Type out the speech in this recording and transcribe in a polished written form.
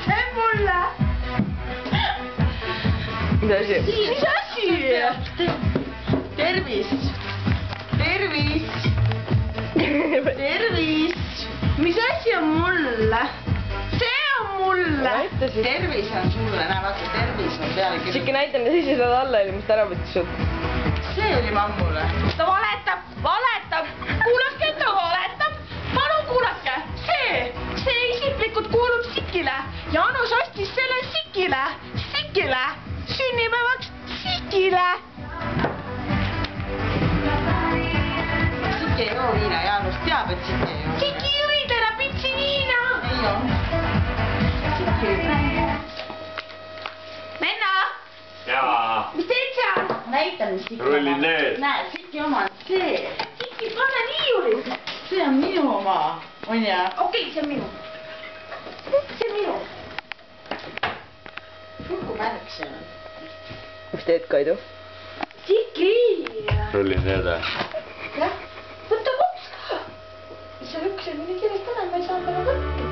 see mulle. Mis asi? Mis asi? Tervist. Tervist. Tervist. Mis asi on mulle? See on mulle. Tervis on sulle. Näe, vaata, tervis on peale. Sikki näitan ja siis ei saada alla, mis ta ära võttis sult. See oli mammule. Ta valetab, valetab. Kuulake, ta valetab. Palun kuulake. See isiklikult kuulub Sikile. Jaanus ostis selle Sikile. Sikile. Sünnipäevaks Sikile. Siki ei joo viina. Jaanus teab, et Siki ei joo. Siki jõi täna pitsi viina. Ei joo. Siki jõi. Venna. Jaa. Mis teed seal? Näitan, mis Siki oma. Rullin need. Näe, Siki oma on see. Siki, pane viiulit. See on minu oma. On ja? Okei, see on minu. See on minu. Fulku märk see on. Mis teed, Kaidu? Siki! Rullin need. Jah, võta kops ka. Mis sa lükkasid minu kirjast ära, ma ei saanud ära võtta.